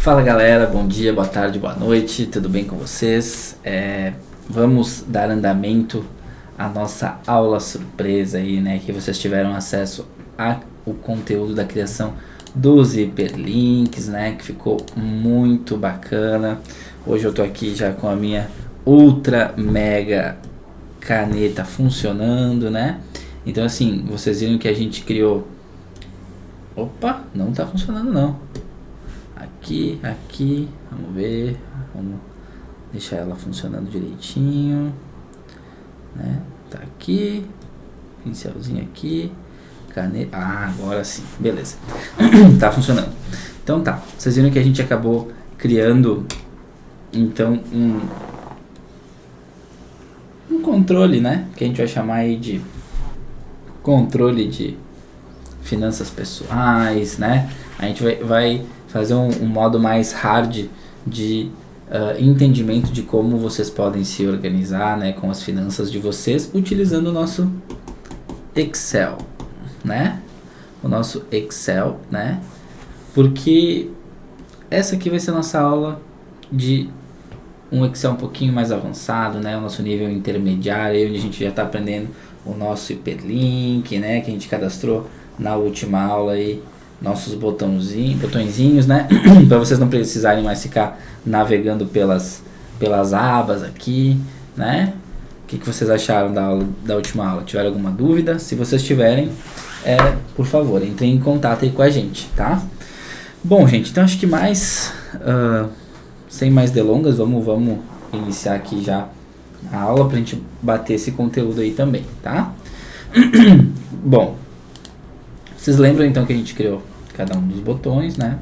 Fala galera, bom dia, boa tarde, boa noite, tudo bem com vocês? Vamos dar andamento à nossa aula surpresa aí, né? Que vocês tiveram acesso ao conteúdo da criação dos hiperlinks, né? Que ficou muito bacana. Hoje eu tô aqui já com a minha ultra mega caneta funcionando, né? Então assim, vocês viram que a gente criou... Opa, não tá funcionando não. Aqui, vamos ver, vamos deixar ela funcionando direitinho, né? Tá aqui, pincelzinho aqui, caneta, agora sim, beleza, tá funcionando. Então tá, vocês viram que a gente acabou criando, então, um controle, né? Que a gente vai chamar aí de controle de finanças pessoais, né? A gente vai fazer um modo mais hard de entendimento de como vocês podem se organizar, né, com as finanças de vocês utilizando o nosso Excel, né? O nosso Excel, né? Porque essa aqui vai ser a nossa aula de um Excel um pouquinho mais avançado, né? O nosso nível intermediário, onde a gente já está aprendendo o nosso hiperlink, né? Que a gente cadastrou na última aula aí. Nossos botõezinhos, né? Para vocês não precisarem mais ficar navegando pelas abas aqui, né? O que vocês acharam da última aula? Tiveram alguma dúvida? Se vocês tiverem, por favor, entrem em contato aí com a gente, tá? Bom, gente, então acho que sem mais delongas, vamos iniciar aqui já a aula pra gente bater esse conteúdo aí também, tá? Bom, vocês lembram então que a gente criou cada um dos botões, né?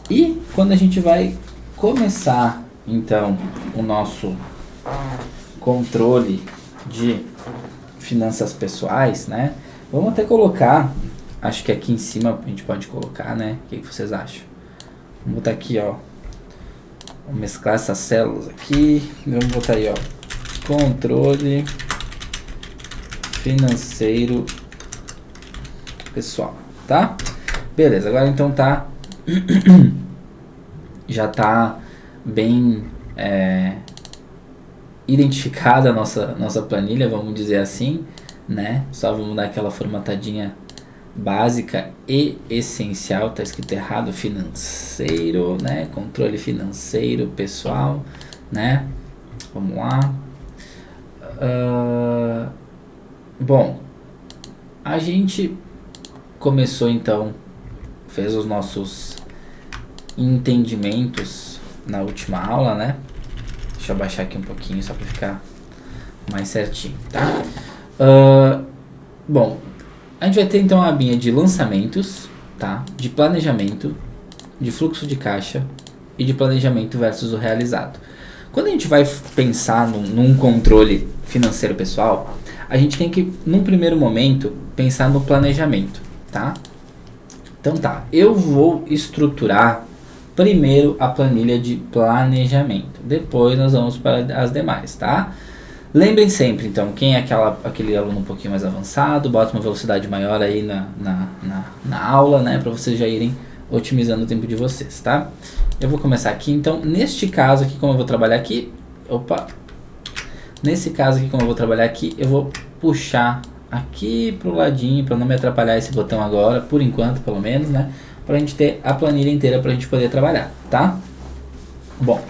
E quando a gente vai começar então o nosso controle de finanças pessoais, né? Vamos até colocar, acho que aqui em cima a gente pode colocar, né? O que vocês acham? Vamos botar aqui, ó. Vamos mesclar essas células aqui. Vamos botar aí, ó. Controle financeiro pessoal, tá? Beleza, agora então tá já tá bem identificada a nossa planilha, vamos dizer assim, né? Só vamos dar aquela formatadinha básica e essencial, tá escrito errado, financeiro, né? Controle financeiro pessoal, né? Vamos lá. Bom, a gente começou então, fez os nossos entendimentos na última aula, né? Deixa eu abaixar aqui um pouquinho só para ficar mais certinho, tá? Bom, a gente vai ter então a abinha de lançamentos, tá? De planejamento, de fluxo de caixa e de planejamento versus o realizado. Quando a gente vai pensar num controle financeiro pessoal, a gente tem que, num primeiro momento, pensar no planejamento, tá? Então tá, eu vou estruturar primeiro a planilha de planejamento, depois nós vamos para as demais, tá? Lembrem sempre, então, quem é aquele aluno um pouquinho mais avançado, bota uma velocidade maior aí na aula, né, para vocês já irem otimizando o tempo de vocês, tá? Eu vou começar aqui, então, neste caso aqui, como eu vou trabalhar aqui, nesse caso aqui, como eu vou trabalhar aqui, eu vou puxar aqui pro ladinho, para não me atrapalhar esse botão agora, por enquanto, pelo menos, né? Pra gente ter a planilha inteira pra gente poder trabalhar, tá? Bom,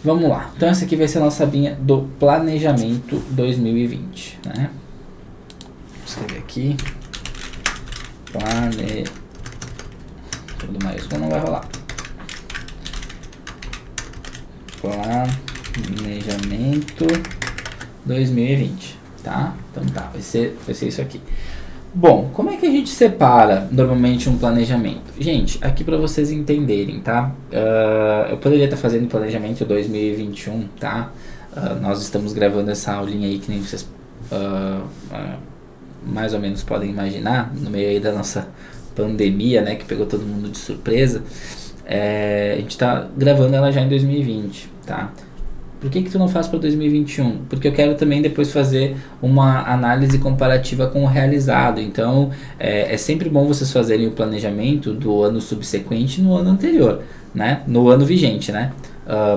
vamos lá. Então essa aqui vai ser a nossa abinha do planejamento 2020, né? Vou escrever aqui. Tudo maiúsculo não vai rolar. Planejamento 2020, tá? Então tá, vai ser isso aqui. Bom, como é que a gente separa normalmente um planejamento? Gente, aqui para vocês entenderem, tá? Eu poderia estar fazendo planejamento 2021, tá? Nós estamos gravando essa aulinha aí que nem vocês mais ou menos podem imaginar, no meio aí da nossa pandemia, né? Que pegou todo mundo de surpresa. A gente está gravando ela já em 2020, tá? Por que tu não faz para 2021? Porque eu quero também depois fazer uma análise comparativa com o realizado. Então, é sempre bom vocês fazerem o planejamento do ano subsequente no ano anterior, né? No ano vigente, né?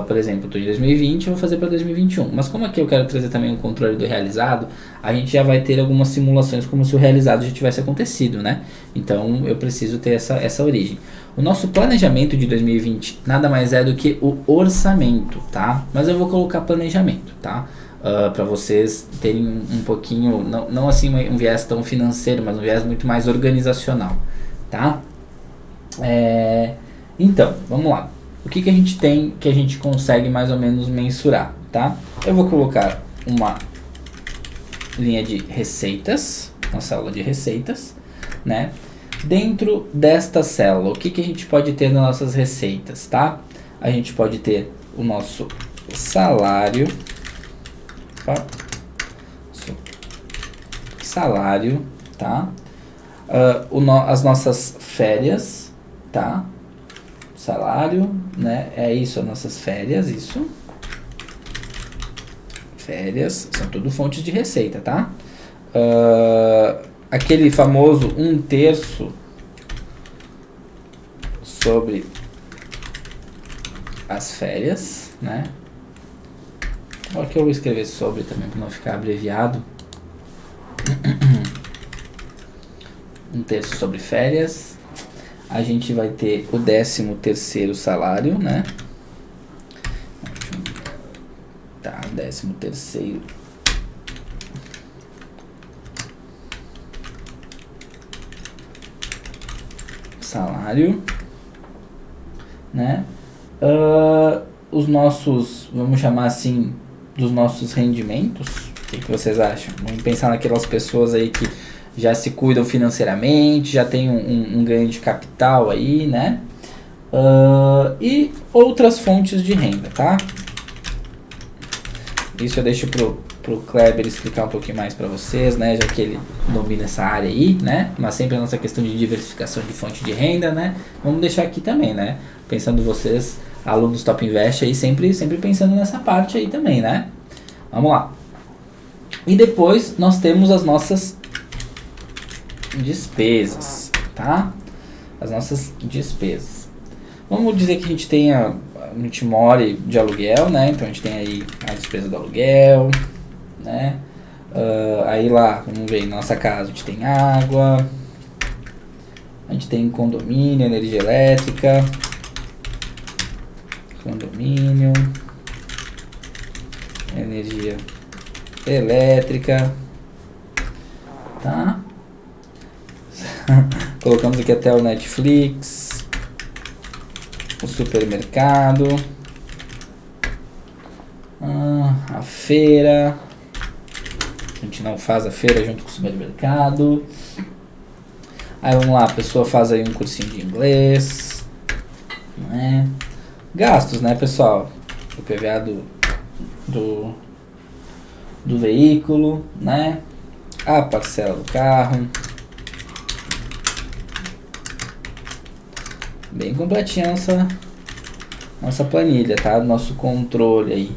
Por exemplo, eu estou em 2020, eu vou fazer para 2021. Mas como aqui eu quero trazer também o controle do realizado, a gente já vai ter algumas simulações como se o realizado já tivesse acontecido, né? Então eu preciso ter essa origem. O nosso planejamento de 2020 nada mais é do que o orçamento, tá? Mas eu vou colocar planejamento, tá? Para vocês terem um pouquinho, não assim um viés tão financeiro, mas um viés muito mais organizacional, tá? Então, vamos lá. O que a gente tem que a gente consegue mais ou menos mensurar, tá? Eu vou colocar uma linha de receitas, uma célula de receitas, né? Dentro desta célula, o que a gente pode ter nas nossas receitas, tá? A gente pode ter o nosso salário, tá? As nossas férias, tá? Salário, né? É isso, as nossas férias, isso. Férias, são tudo fontes de receita, tá? Aquele famoso 1/3 sobre as férias, né? Aqui eu vou escrever sobre também para não ficar abreviado. 1/3 sobre férias. A gente vai ter o 13º salário, né? Tá, 13º salário, né? Os nossos, vamos chamar assim, dos nossos rendimentos. O que vocês acham? Vamos pensar naquelas pessoas aí que já se cuidam financeiramente, já tem um ganho de capital aí, né? E outras fontes de renda, tá? Isso eu deixo pro Kleber explicar um pouquinho mais para vocês, né? Já que ele domina essa área aí, né? Mas sempre a nossa questão de diversificação de fonte de renda, né? Vamos deixar aqui também, né? Pensando vocês, alunos Top Invest aí, sempre pensando nessa parte aí também, né? Vamos lá. E depois nós temos as nossas despesas, tá? As nossas despesas. Vamos dizer que a gente mora de aluguel, né? Então a gente tem aí a despesa do aluguel, né? Aí lá, vamos ver, em nossa casa a gente tem água, a gente tem condomínio, energia elétrica, condomínio, energia elétrica, tá? Colocamos aqui até o Netflix, o supermercado, a feira. A gente não faz a feira junto com o supermercado. Aí vamos lá, a pessoa faz aí um cursinho de inglês, né? Gastos, né, pessoal? O PVA do veículo, né? A parcela do carro. Bem completinha nossa planilha, tá? Nosso controle aí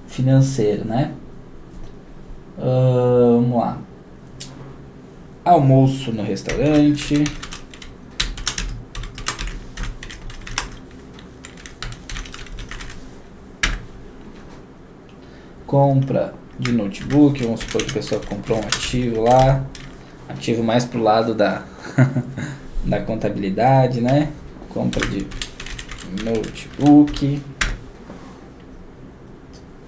financeiro, né? Vamos lá. Almoço no restaurante. Compra de notebook, vamos supor que a pessoa comprou um ativo lá. Ativo mais pro lado da contabilidade, né? Compra de notebook.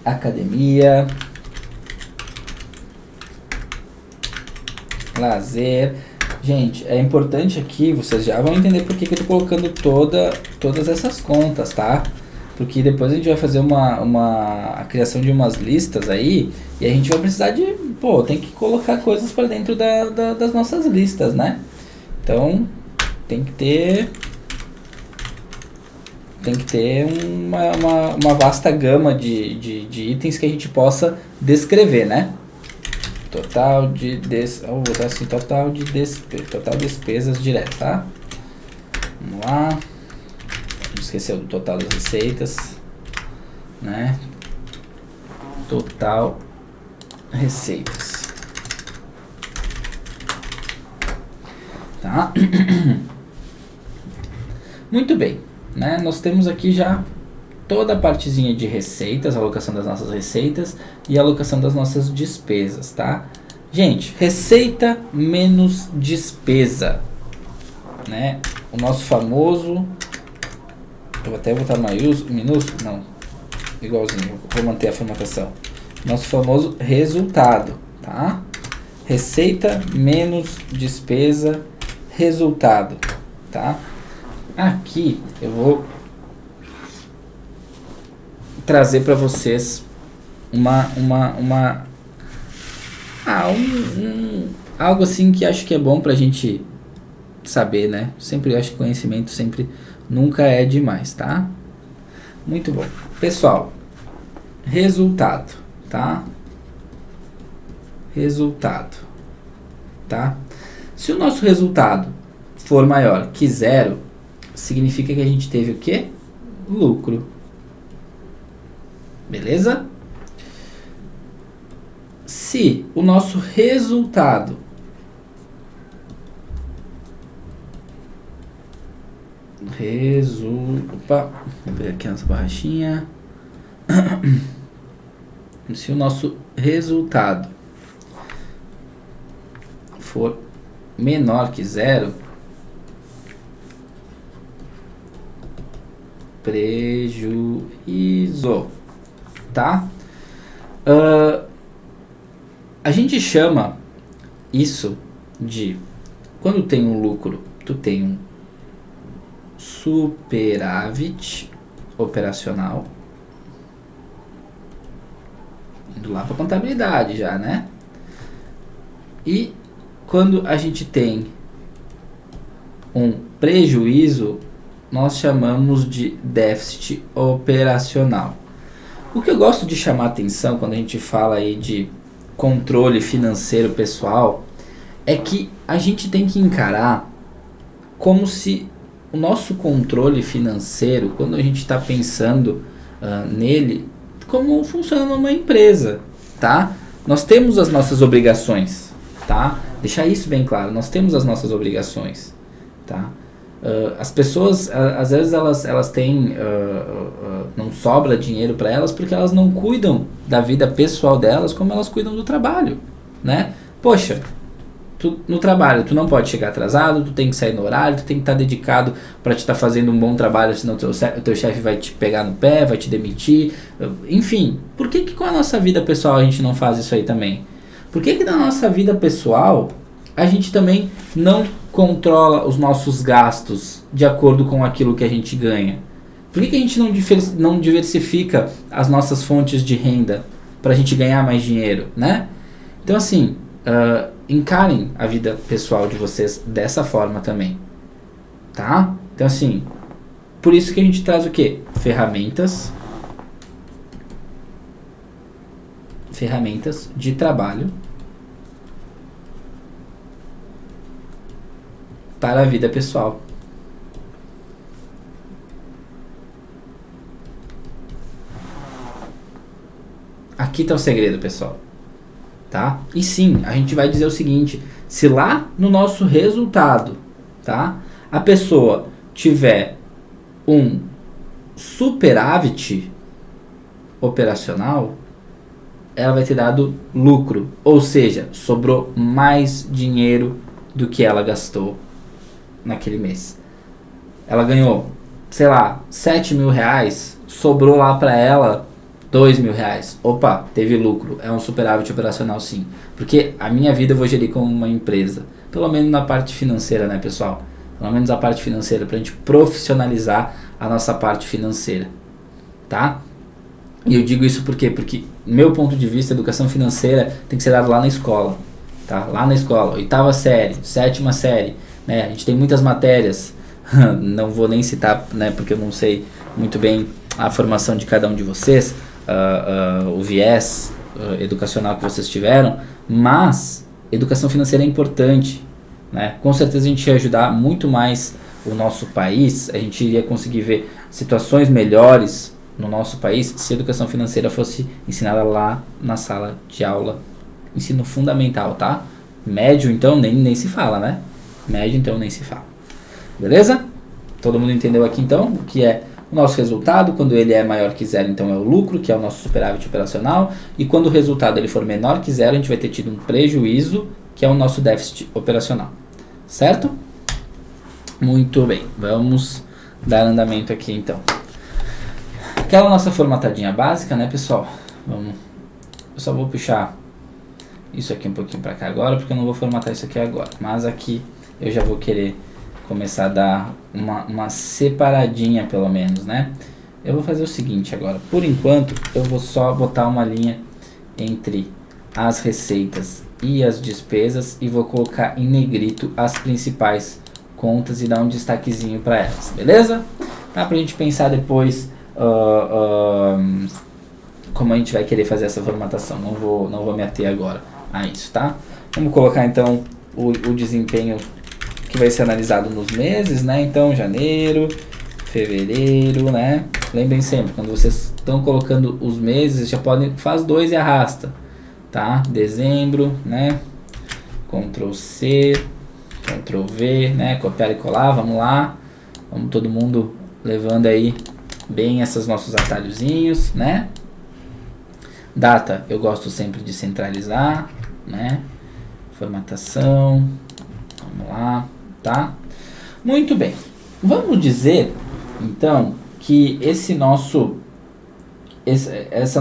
Academia. Lazer. Gente, é importante aqui, vocês já vão entender por que eu tô colocando todas essas contas, tá? Porque depois a gente vai fazer a criação de umas listas aí, e a gente vai precisar tem que colocar coisas para dentro das nossas listas, né? Então, tem que ter uma vasta gama de itens que a gente possa descrever, né? Total despesas direto, tá? Vamos lá. Não esqueceu do total das receitas. né? Total receitas. Tá? Muito bem, né? Nós temos aqui já toda a partezinha de receitas, a alocação das nossas receitas e a alocação das nossas despesas, tá? Gente, receita menos despesa, né? O nosso famoso, eu vou até botar minúsculo, não, igualzinho, vou manter a formatação. Nosso famoso resultado, tá? Receita menos despesa, resultado, tá? Aqui eu vou trazer para vocês algo assim que acho que é bom pra gente saber, né? Sempre acho que conhecimento sempre nunca é demais, tá? Muito bom. Pessoal, resultado, tá? Resultado, tá? Se o nosso resultado for maior que 0, significa que a gente teve o quê? Lucro. Beleza? Se o nosso resultado vamos ver aqui nossa borrachinha. Se o nosso resultado for menor que 0, prejuízo, tá? A gente chama isso de, quando tem um lucro, tu tem um superávit operacional, indo lá para contabilidade já, né? E quando a gente tem um prejuízo, nós chamamos de déficit operacional. O que eu gosto de chamar atenção quando a gente fala aí de controle financeiro pessoal é que a gente tem que encarar como se o nosso controle financeiro, quando a gente está pensando nele, como funciona uma empresa, tá? Nós temos as nossas obrigações, tá? Deixar isso bem claro, nós temos as nossas obrigações, tá? As pessoas, às vezes elas têm, não sobra dinheiro para elas porque elas não cuidam da vida pessoal delas como elas cuidam do trabalho, né? Poxa, no trabalho tu não pode chegar atrasado, tu tem que sair no horário, tu tem que estar dedicado para te estar fazendo um bom trabalho, senão o teu chefe vai te pegar no pé, vai te demitir, enfim. Por que com a nossa vida pessoal a gente não faz isso aí também? Por que na nossa vida pessoal a gente também não controla os nossos gastos de acordo com aquilo que a gente ganha? Por que a gente não diversifica as nossas fontes de renda para a gente ganhar mais dinheiro, né? Então assim, encarem a vida pessoal de vocês dessa forma também, tá? Então assim, por isso que a gente traz o quê? Ferramentas de trabalho para a vida pessoal. Aqui está o segredo, pessoal. Tá? E sim, a gente vai dizer o seguinte: se lá no nosso resultado, tá, a pessoa tiver um superávit operacional, ela vai ter dado lucro, ou seja, sobrou mais dinheiro do que ela gastou naquele mês. Ela ganhou, sei lá, 7 mil reais, sobrou lá para ela 2 mil reais. Opa, teve lucro. É um superávit operacional, sim. Porque a minha vida eu vou gerir como uma empresa. Pelo menos na parte financeira, né, pessoal? Pelo menos a parte financeira, pra gente profissionalizar a nossa parte financeira. Tá? E eu digo isso por quê? Porque, do meu ponto de vista, a educação financeira tem que ser dada lá na escola. Tá? Lá na escola. 8ª série, 7ª série. Né? A gente tem muitas matérias. Não vou nem citar, né, porque eu não sei muito bem a formação de cada um de vocês. O viés educacional que vocês tiveram, mas educação financeira é importante, né? Com certeza a gente ia ajudar muito mais o nosso país, a gente iria conseguir ver situações melhores no nosso país se a educação financeira fosse ensinada lá na sala de aula, ensino fundamental, tá? Médio, então, nem se fala, né? Médio, então, nem se fala. Beleza? Todo mundo entendeu aqui, então, o que é o nosso resultado? Quando ele é maior que zero, então é o lucro, que é o nosso superávit operacional. E quando o resultado ele for menor que zero, a gente vai ter tido um prejuízo, que é o nosso déficit operacional. Certo? Muito bem. Vamos dar andamento aqui, então. Aquela nossa formatadinha básica, né, pessoal? Vamos. Eu só vou puxar isso aqui um pouquinho para cá agora, porque eu não vou formatar isso aqui agora. Mas aqui eu já vou querer começar a dar uma separadinha, pelo menos, né? Eu vou fazer o seguinte agora. Por enquanto, eu vou só botar uma linha entre as receitas e as despesas e vou colocar em negrito as principais contas e dar um destaquezinho para elas, beleza? Tá? Pra gente pensar depois como a gente vai querer fazer essa formatação. Não vou me ater agora a isso, tá? Vamos colocar então o desempenho que vai ser analisado nos meses, né? Então, janeiro, fevereiro, né? Lembrem sempre, quando vocês estão colocando os meses, já podem, faz 2 e arrasta, tá? Dezembro, né? Ctrl C, Ctrl V, né? Copiar e colar, vamos lá. Vamos todo mundo levando aí bem esses nossos atalhozinhos, né? Data, eu gosto sempre de centralizar, né? Formatação, vamos lá, tá? Muito bem. Vamos dizer, então, que essa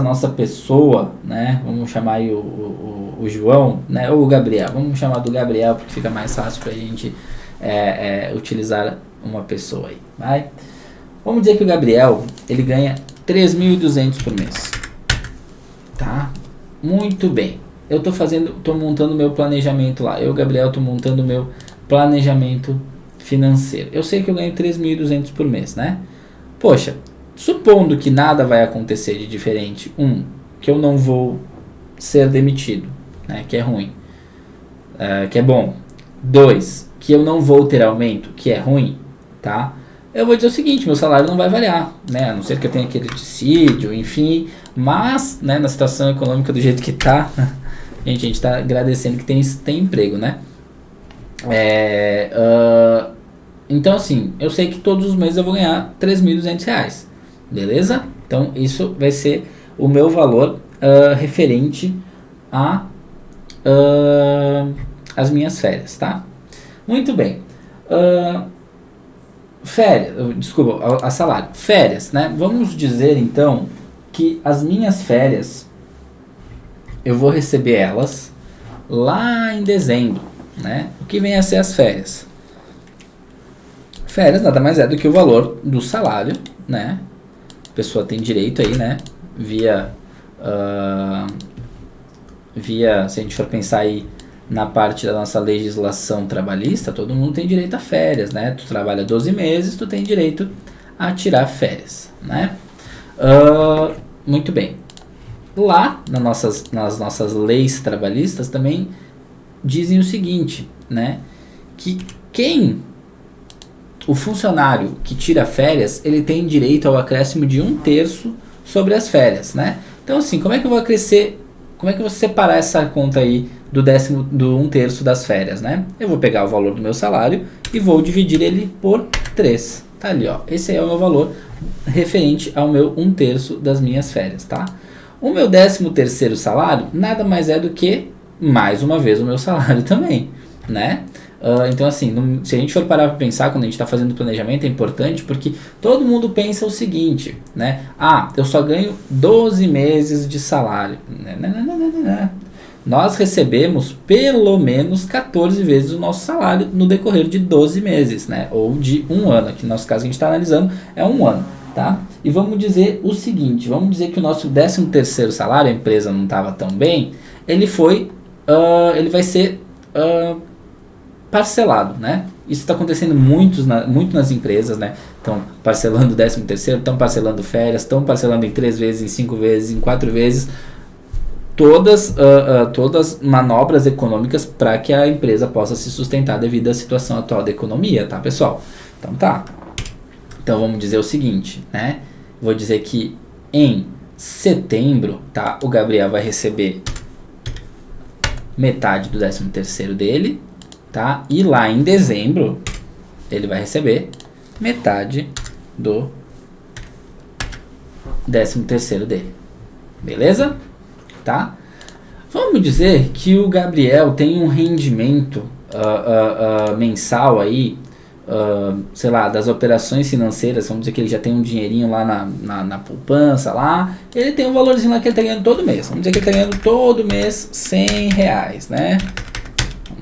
nossa pessoa, né? Vamos chamar aí o João, né? Ou o Gabriel. Vamos chamar do Gabriel porque fica mais fácil pra gente utilizar uma pessoa aí, vai? Vamos dizer que o Gabriel, ele ganha 3.200 por mês. Tá? Muito bem. Eu tô montando meu planejamento lá. Eu, Gabriel, tô montando meu planejamento financeiro. Eu sei que eu ganho 3.200 por mês, né? Poxa, supondo que nada vai acontecer de diferente. Que eu não vou ser demitido, né? Que é ruim. Que é bom. 2, que eu não vou ter aumento, que é ruim, tá? Eu vou dizer o seguinte, meu salário não vai variar, né? A não ser que eu tenha aquele dissídio, enfim. Mas, né, na situação econômica do jeito que tá, a gente tá agradecendo que tem emprego, né? Então, assim, eu sei que todos os meses eu vou ganhar R$3.200, beleza? Então, isso vai ser o meu valor referente a as minhas férias, tá? Muito bem. Férias, desculpa, a salário. Férias, né? Vamos dizer, então, que as minhas férias, eu vou receber elas lá em dezembro, né? O que vem a ser as férias? Férias nada mais é do que o valor do salário, né? A pessoa tem direito aí, né? Via, se a gente for pensar aí na parte da nossa legislação trabalhista, todo mundo tem direito a férias, né? Tu trabalha 12 meses, tu tem direito a tirar férias, né? Muito bem. Lá, nas nossas leis trabalhistas também dizem o seguinte, né? Que o funcionário que tira férias, ele tem direito ao acréscimo de 1/3 sobre as férias, né? Então, assim, como é que eu vou acrescer, como é que eu vou separar essa conta aí do 1/3 das férias, né? Eu vou pegar o valor do meu salário e vou dividir ele por 3. Tá ali, ó. Esse aí é o meu valor referente ao meu 1/3 das minhas férias, tá? O meu 13º salário nada mais é do que, mais uma vez, o meu salário também, né? Então, assim, se a gente for parar para pensar quando a gente está fazendo planejamento, é importante porque todo mundo pensa o seguinte, né? Eu só ganho 12 meses de salário. Nós recebemos pelo menos 14 vezes o nosso salário no decorrer de 12 meses, né? Ou de um ano, aqui no nosso caso que a gente está analisando é um ano, tá? E vamos dizer o seguinte, vamos dizer que o nosso 13º salário, a empresa não estava tão bem, ele vai ser parcelado, né? Isso está acontecendo muito nas empresas, né? Estão parcelando o 13º, estão parcelando férias, estão parcelando em 3 vezes, em 5 vezes, em 4 vezes. Todas manobras econômicas para que a empresa possa se sustentar devido à situação atual da economia, tá, pessoal? Então tá. Então vamos dizer o seguinte, né? Vou dizer que em setembro, tá? O Gabriel vai receber metade do 13º dele, tá? E lá em dezembro, ele vai receber metade do 13º dele. Beleza? Tá? Vamos dizer que o Gabriel tem um rendimento mensal aí, sei lá, das operações financeiras. Vamos dizer que ele já tem um dinheirinho lá na poupança lá. Ele tem um valorzinho lá que ele tá ganhando todo mês. Vamos dizer que ele tá ganhando todo mês R$100, né?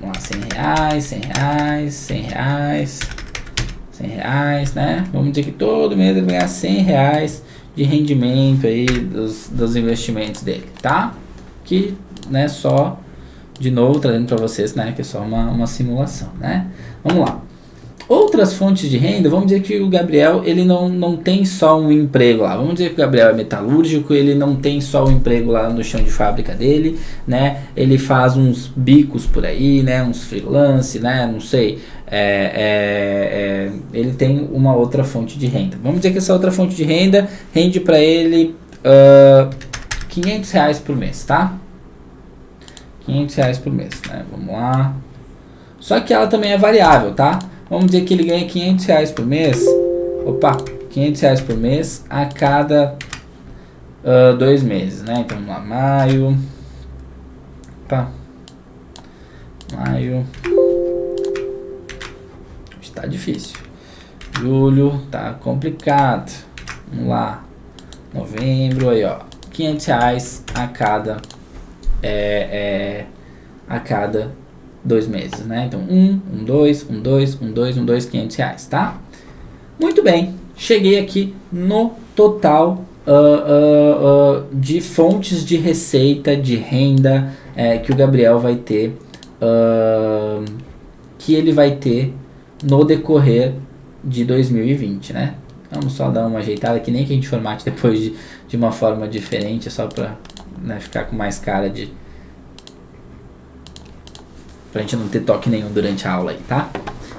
Vamos lá, R$100, né? Vamos dizer que todo mês ele vai ganhar R$100 de rendimento aí dos investimentos dele, tá? Que, né, só, de novo, trazendo para vocês, né, que é só uma simulação, né? Vamos lá. Outras fontes de renda, vamos dizer que o Gabriel, ele não tem só um emprego lá. Vamos dizer que o Gabriel é metalúrgico, ele não tem só um emprego lá no chão de fábrica dele, né? Ele faz uns bicos por aí, né? Uns freelance, né? Não sei. Ele tem uma outra fonte de renda. Vamos dizer que essa outra fonte de renda rende para ele R$500 por mês, tá? R$500 por mês, né? Vamos lá. Só que ela também é variável, tá? Vamos dizer que ele ganha R$500 por mês. Opa, R$500 por mês a cada 2 meses, né? Então vamos lá, maio. Opa. Maio. Está difícil. Julho, tá complicado. Vamos lá. Novembro, aí ó. R$500 a cada 2 meses, né? Então, 2, R$500, tá? Muito bem, cheguei aqui no total de fontes de receita, de renda que o Gabriel vai ter, que ele vai ter no decorrer de 2020, né? Vamos só dar uma ajeitada, que nem que a gente formate depois de uma forma diferente, só para, né, ficar com mais cara de... pra gente não ter toque nenhum durante a aula aí, tá?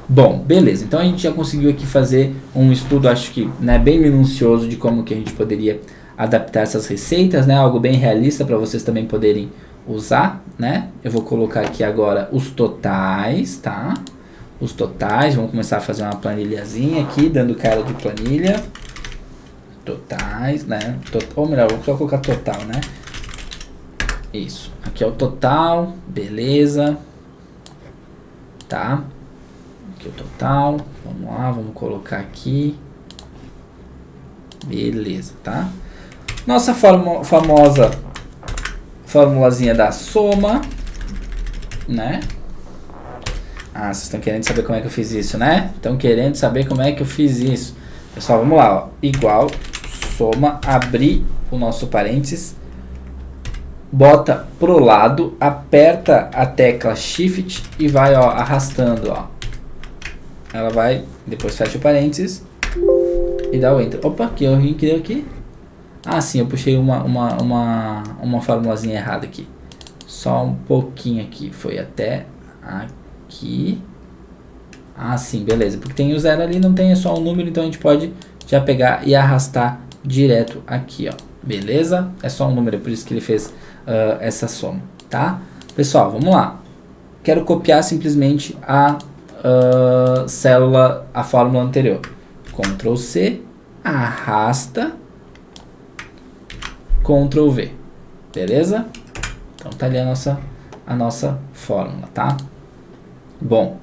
Bom, beleza. Então a gente já conseguiu aqui fazer um estudo, acho que, né, bem minucioso de como que a gente poderia adaptar essas receitas, né? Algo bem realista para vocês também poderem usar, né? Eu vou colocar aqui agora os totais, tá? Os totais, vamos começar a fazer uma planilhazinha aqui, dando cara de planilha. Totais, né? Ou melhor, vou só colocar total, né? Isso. Aqui é o total, beleza. Tá? Aqui o total. Vamos lá, vamos colocar aqui. Beleza, tá? Nossa famosa formulazinha da soma, né? Ah, vocês estão querendo saber como é que eu fiz isso, né? Estão querendo saber como é que eu fiz isso. Pessoal, vamos lá, ó. Igual, soma, abrir o nosso parênteses, bota pro lado, aperta a tecla Shift e vai, ó, arrastando, ó. Ela vai, depois fecha o parênteses e dá o Enter. Opa, que errinho que deu aqui. Ah, sim, eu puxei uma formulazinha errada aqui. Só um pouquinho aqui, foi até aqui. Ah, sim, beleza. Porque tem o 0 ali, não tem, é só um número, então a gente pode já pegar e arrastar direto aqui, ó. Beleza? É só um número, por isso que ele fez essa soma, tá? Pessoal, vamos lá. Quero copiar simplesmente a célula, a fórmula anterior. Ctrl C, arrasta, Ctrl V. Beleza? Então tá ali a nossa fórmula, tá? Bom,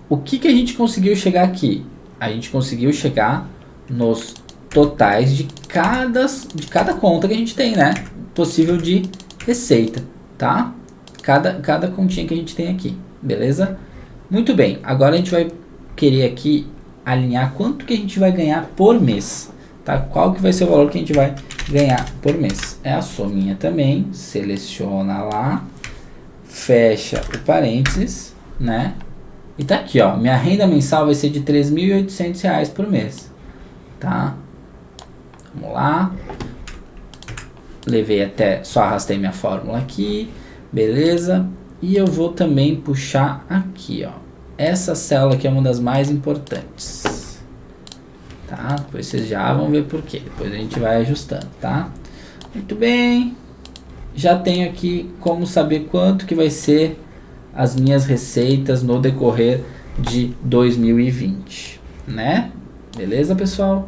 o que a gente conseguiu chegar aqui? A gente conseguiu chegar nos totais de cada conta que a gente tem, né? Possível de receita, tá? Cada continha que a gente tem aqui, beleza? Muito bem, agora a gente vai querer aqui alinhar quanto que a gente vai ganhar por mês, tá? Qual que vai ser o valor que a gente vai ganhar por mês? É a sominha também, seleciona lá, fecha o parênteses, né? E tá aqui, ó, minha renda mensal vai ser de R$3.800 por mês, tá? Vamos lá. Levei até, só arrastei minha fórmula aqui, beleza? E eu vou também puxar aqui, ó, essa célula que é uma das mais importantes, tá? Depois vocês já vão ver por quê. Depois a gente vai ajustando, tá? Muito bem. Já tenho aqui como saber quanto que vai ser as minhas receitas no decorrer de 2020, né? Beleza, pessoal?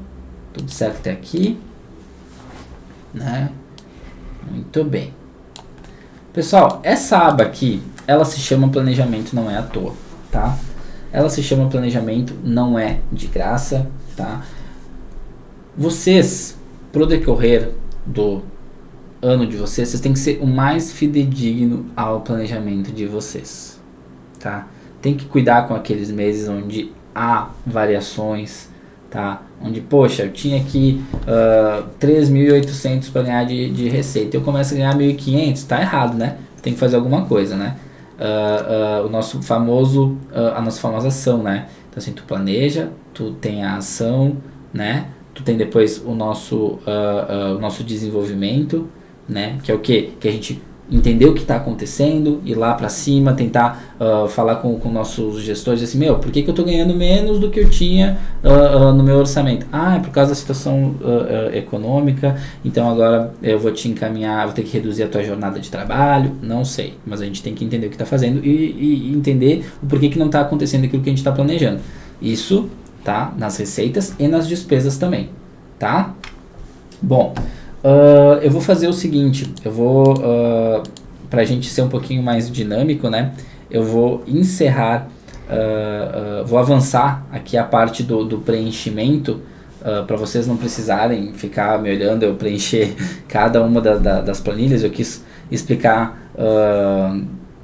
Tudo certo até aqui, né? Muito bem. Pessoal, essa aba aqui, ela se chama planejamento, não é à toa, tá? Ela se chama planejamento, não é de graça, tá? Vocês, pro decorrer do ano de vocês têm que ser o mais fidedigno ao planejamento de vocês, tá? Tem que cuidar com aqueles meses onde há variações, tá? Onde, poxa, eu tinha aqui 3.800 para ganhar de receita, eu começo a ganhar 1.500, tá errado, né? Tem que fazer alguma coisa, né? A nossa famosa ação, né? Então assim, tu planeja, tu tem a ação, né? Tu tem depois o nosso desenvolvimento, né? Que é o quê? Que a gente entender o que está acontecendo, ir lá para cima, tentar falar com nossos gestores assim, meu, por que eu estou ganhando menos do que eu tinha no meu orçamento? Ah, é por causa da situação econômica, então agora eu vou te encaminhar, vou ter que reduzir a tua jornada de trabalho, não sei, mas a gente tem que entender o que está fazendo e entender o porquê que não está acontecendo aquilo que a gente está planejando. Isso, tá? Nas receitas e nas despesas também, tá? Bom, eu vou fazer o seguinte, eu vou, pra gente ser um pouquinho mais dinâmico, né, eu vou encerrar, vou avançar aqui a parte do preenchimento, para vocês não precisarem ficar me olhando eu preencher cada uma das planilhas. Eu quis explicar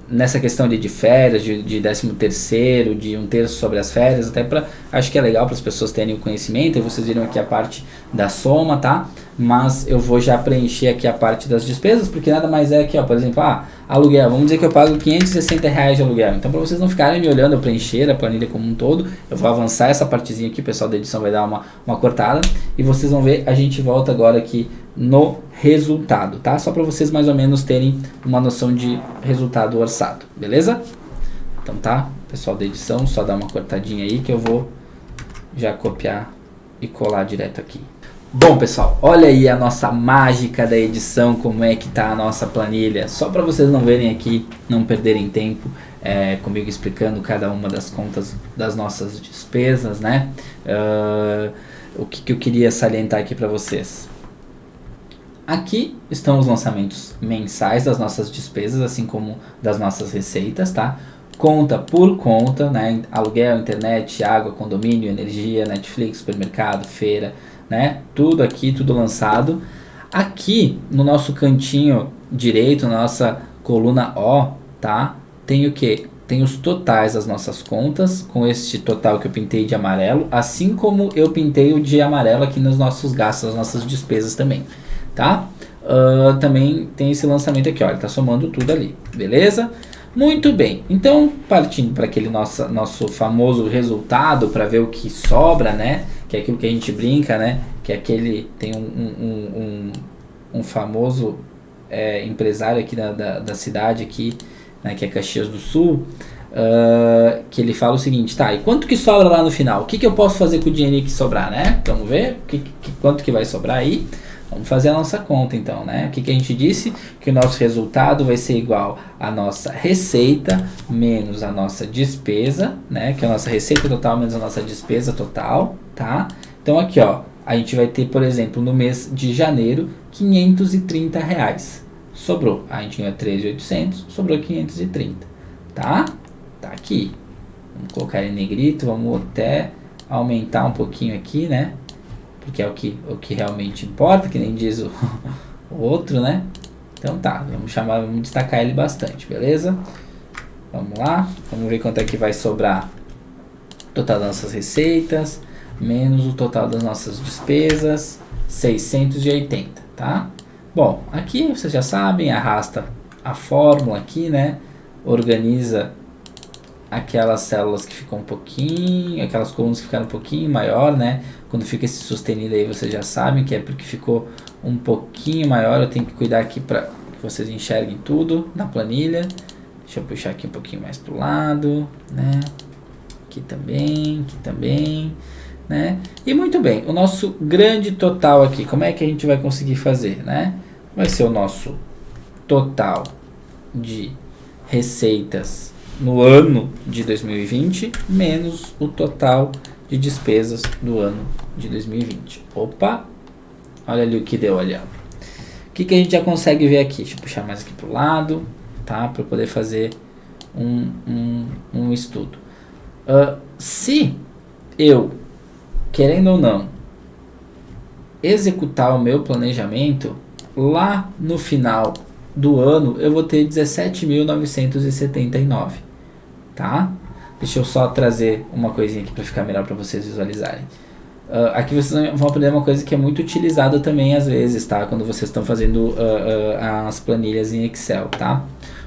nessa questão de férias, de 13º, de 1/3 sobre as férias, até acho que é legal para as pessoas terem o conhecimento, e vocês viram aqui a parte da soma, tá? Mas eu vou já preencher aqui a parte das despesas, porque nada mais é que, ó, por exemplo, aluguel, vamos dizer que eu pago R$560 de aluguel, então para vocês não ficarem me olhando eu preencher a planilha como um todo, eu vou avançar essa partezinha aqui, o pessoal da edição vai dar uma cortada, e vocês vão ver, a gente volta agora aqui no resultado, tá? Só para vocês mais ou menos terem uma noção de resultado orçado, beleza? Então tá, pessoal da edição, só dá uma cortadinha aí que eu vou já copiar e colar direto aqui. Bom, pessoal, olha aí a nossa mágica da edição, como é que tá a nossa planilha, só para vocês não verem aqui, não perderem tempo comigo explicando cada uma das contas das nossas despesas, né? O que eu queria salientar aqui para vocês. Aqui estão os lançamentos mensais das nossas despesas, assim como das nossas receitas, tá? Conta por conta, né? Aluguel, internet, água, condomínio, energia, Netflix, supermercado, feira, né? Tudo aqui, tudo lançado. Aqui no nosso cantinho direito, na nossa coluna O, tá? Tem o que? Tem os totais das nossas contas, com este total que eu pintei de amarelo, assim como eu pintei o de amarelo aqui nos nossos gastos, nas nossas despesas também, tá? Também tem esse lançamento aqui, ó, ele tá somando tudo ali, beleza? Muito bem, então partindo para aquele nosso famoso resultado, para ver o que sobra, né? Que é aquilo que a gente brinca, né? Que é aquele, tem um famoso empresário aqui da cidade aqui, né, que é Caxias do Sul, que ele fala o seguinte, tá, e quanto que sobra lá no final? O que eu posso fazer com o dinheiro que sobrar, né? Vamos ver quanto que vai sobrar aí. Vamos fazer a nossa conta então, né? O que a gente disse? Que o nosso resultado vai ser igual à nossa receita menos a nossa despesa, né? Que é a nossa receita total menos a nossa despesa total, tá? Então aqui, ó, a gente vai ter, por exemplo, no mês de janeiro, R$530. Sobrou. A gente ganhou 13.800, sobrou 530, tá? Tá aqui. Vamos colocar em negrito, vamos até aumentar um pouquinho aqui, né? Porque é o que realmente importa, que nem diz o outro, né? Então tá, vamos destacar ele bastante, beleza? Vamos lá, vamos ver quanto é que vai sobrar o total das nossas receitas, menos o total das nossas despesas, 680, tá? Bom, aqui vocês já sabem, arrasta a fórmula aqui, né? Organiza aquelas células que ficam um pouquinho, aquelas colunas que ficaram um pouquinho maior, né? Quando fica esse sustenido aí, vocês já sabem que é porque ficou um pouquinho maior. Eu tenho que cuidar aqui para que vocês enxerguem tudo na planilha. Deixa eu puxar aqui um pouquinho mais pro lado, né? Aqui também, né? E muito bem, o nosso grande total aqui, como é que a gente vai conseguir fazer, né? Vai ser o nosso total de receitas no ano de 2020 menos o total de despesas do ano de 2020. Opa! Olha ali o que deu ali, ó. O que a gente já consegue ver aqui? Deixa eu puxar mais aqui pro lado, tá? Para poder fazer um estudo. Se eu, querendo ou não, executar o meu planejamento, lá no final do ano eu vou ter 17.979, tá? Deixa eu só trazer uma coisinha aqui para ficar melhor para vocês visualizarem. Aqui vocês vão aprender uma coisa que é muito utilizada também às vezes, tá? Quando vocês estão fazendo as planilhas em Excel, tá?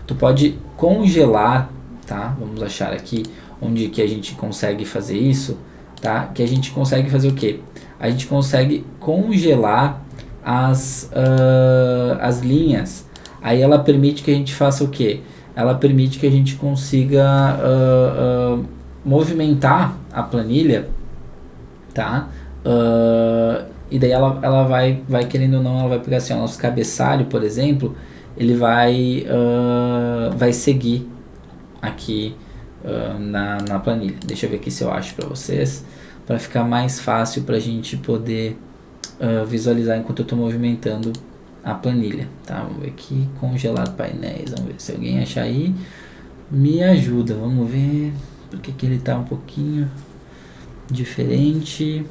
Tu pode congelar, tá? Vamos achar aqui onde que a gente consegue fazer isso, tá? Que a gente consegue fazer o quê? A gente consegue congelar as linhas. Aí ela permite que a gente faça o quê? Ela permite que a gente consiga movimentar a planilha, tá? E daí ela vai querendo ou não, ela vai pegar assim, o nosso cabeçalho, por exemplo, ele vai seguir aqui na planilha. Deixa eu ver aqui se eu acho para vocês, para ficar mais fácil para a gente poder visualizar enquanto eu estou movimentando a planilha, tá? Vamos ver aqui, congelar painéis, vamos ver se alguém achar aí, me ajuda, vamos ver, porque que ele está um pouquinho diferente.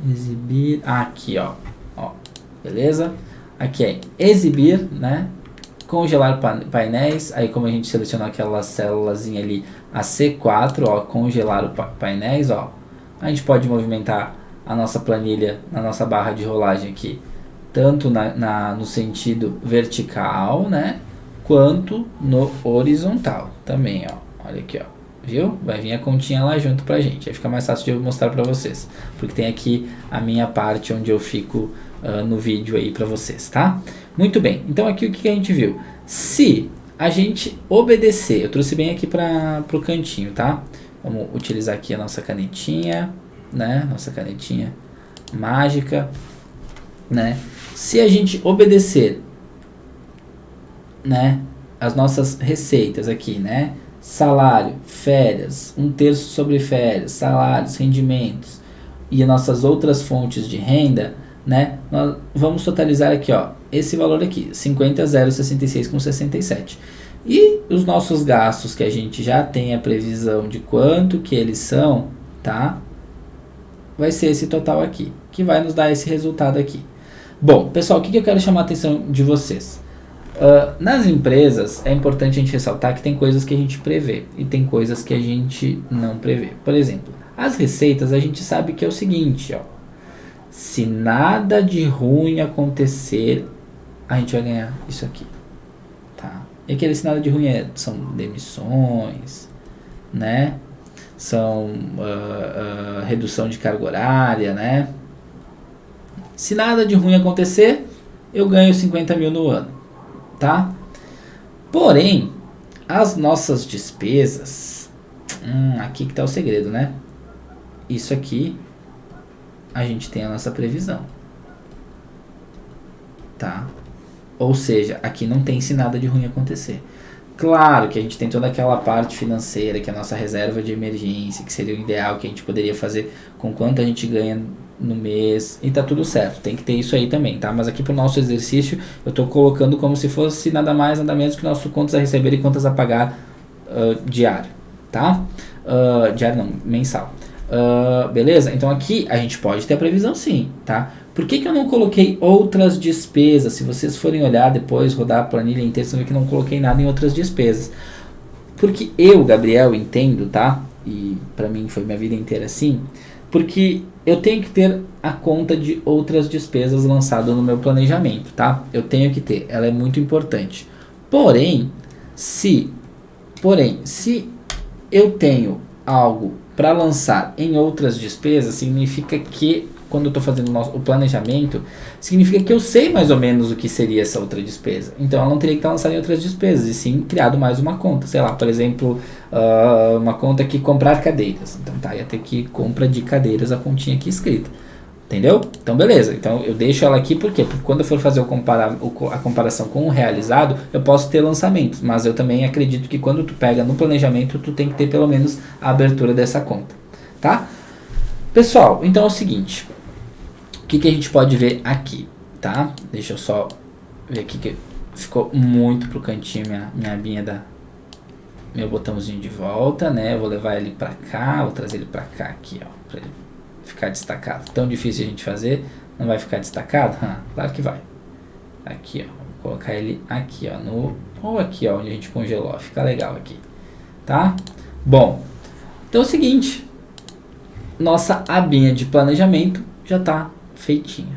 Exibir, aqui ó, beleza? Aqui é exibir, né? Congelar painéis, aí como a gente selecionou aquela célulazinha ali, a C4, ó, congelar painéis, ó, a gente pode movimentar a nossa planilha na nossa barra de rolagem aqui, tanto no sentido vertical, né, quanto no horizontal também, ó, olha aqui, ó, viu? Vai vir a continha lá junto pra gente, aí fica mais fácil de eu mostrar pra vocês, porque tem aqui a minha parte onde eu fico no vídeo aí pra vocês, tá? Muito bem, então aqui o que a gente viu? Se a gente obedecer, eu trouxe bem aqui pro cantinho, tá? Vamos utilizar aqui a nossa canetinha, né? Nossa canetinha mágica, né? Se a gente obedecer, né, as nossas receitas aqui, né? Salário, férias, 1/3 sobre férias, salários, rendimentos e as nossas outras fontes de renda, né? Nós vamos totalizar aqui, ó, esse valor aqui, 50.066,67. E os nossos gastos que a gente já tem a previsão de quanto que eles são, tá? Vai ser esse total aqui, que vai nos dar esse resultado aqui. Bom, pessoal, o que eu quero chamar a atenção de vocês? Nas empresas, é importante a gente ressaltar que tem coisas que a gente prevê e tem coisas que a gente não prevê. Por exemplo, as receitas a gente sabe que é o seguinte, ó. Se nada de ruim acontecer, a gente vai ganhar isso aqui, tá? E aquele se nada de ruim são demissões, né? São redução de carga horária, né? Se nada de ruim acontecer, eu ganho 50 mil no ano, tá? Porém, as nossas despesas, aqui que tá o segredo, né? Isso aqui, a gente tem a nossa previsão, tá? Ou seja, aqui não tem se nada de ruim acontecer. Claro que a gente tem toda aquela parte financeira, que é a nossa reserva de emergência, que seria o ideal, que a gente poderia fazer com quanto a gente ganha no mês, e tá tudo certo, tem que ter isso aí também, tá? Mas aqui pro nosso exercício, eu tô colocando como se fosse nada mais, nada menos que o nosso contas a receber e contas a pagar diário, tá? Diário não, mensal. Beleza? Então aqui a gente pode ter a previsão sim, tá? Por que eu não coloquei outras despesas? Se vocês forem olhar depois, rodar a planilha inteira, vocês vão ver que não coloquei nada em outras despesas. Porque eu, Gabriel, entendo, tá? E pra mim foi minha vida inteira assim. Porque eu tenho que ter a conta de outras despesas lançada no meu planejamento, tá? Eu tenho que ter, ela é muito importante. Porém, se eu tenho algo para lançar em outras despesas, significa que quando eu estou fazendo o planejamento, significa que eu sei mais ou menos o que seria essa outra despesa. Então ela não teria que estar lançada em outras despesas, e sim criado mais uma conta. Sei lá, por exemplo, uma conta que comprar cadeiras. Então tá, ia ter que compra de cadeiras, a continha aqui escrita. Entendeu? Então beleza, então eu deixo ela aqui por quê? Porque quando eu for fazer a comparação com o realizado, eu posso ter lançamentos, mas eu também acredito que quando tu pega no planejamento, tu tem que ter pelo menos a abertura dessa conta, tá? Pessoal, então é o seguinte, o que a gente pode ver aqui, tá? Deixa eu só ver aqui que ficou muito pro cantinho minha abinha meu botãozinho de volta, né? Eu vou levar ele pra cá, vou trazer ele pra cá aqui, ó, pra ele ficar destacado. Tão difícil a gente fazer, não vai ficar destacado? Claro que vai. Aqui, ó, vou colocar ele aqui, ó, ou aqui, ó, onde a gente congelou, fica legal aqui, tá? Bom, então é o seguinte, nossa abinha de planejamento já tá feitinha,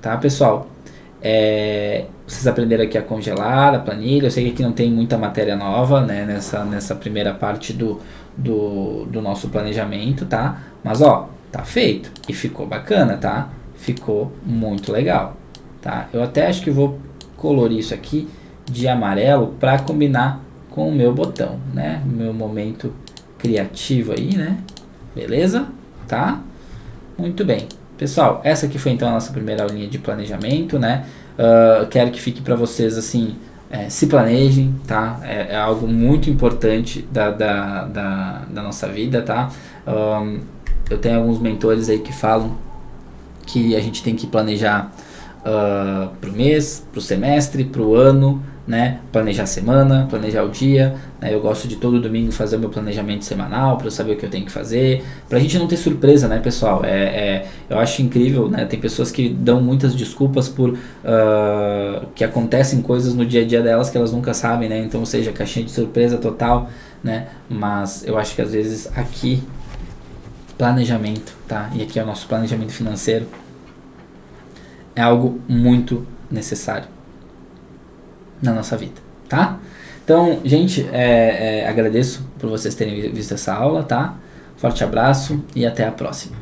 tá, pessoal? Vocês aprenderam aqui a congelar a planilha. Eu sei que aqui não tem muita matéria nova, né, nessa primeira parte do nosso planejamento, tá? Mas ó, tá feito e ficou bacana, tá? Ficou muito legal, tá? Eu até acho que vou colorir isso aqui de amarelo para combinar com o meu botão, né? Meu momento criativo aí, né? Beleza? Tá? Muito bem. Pessoal, essa aqui foi então a nossa primeira aulinha de planejamento, né? Quero que fique para vocês assim, se planejem, tá? É algo muito importante da nossa vida, tá? Eu tenho alguns mentores aí que falam que a gente tem que planejar pro mês, pro semestre, pro ano, né? Planejar a semana, planejar o dia, né? Eu gosto de todo domingo fazer o meu planejamento semanal para eu saber o que eu tenho que fazer, pra gente não ter surpresa, né, pessoal? Eu acho incrível, né? Tem pessoas que dão muitas desculpas por que acontecem coisas no dia a dia delas que elas nunca sabem, né? Então, ou seja, caixinha de surpresa total, né? Mas eu acho que às vezes aqui planejamento, tá? E aqui é o nosso planejamento financeiro, é algo muito necessário na nossa vida, tá? Então, gente, agradeço por vocês terem visto essa aula, tá? Forte abraço e até a próxima.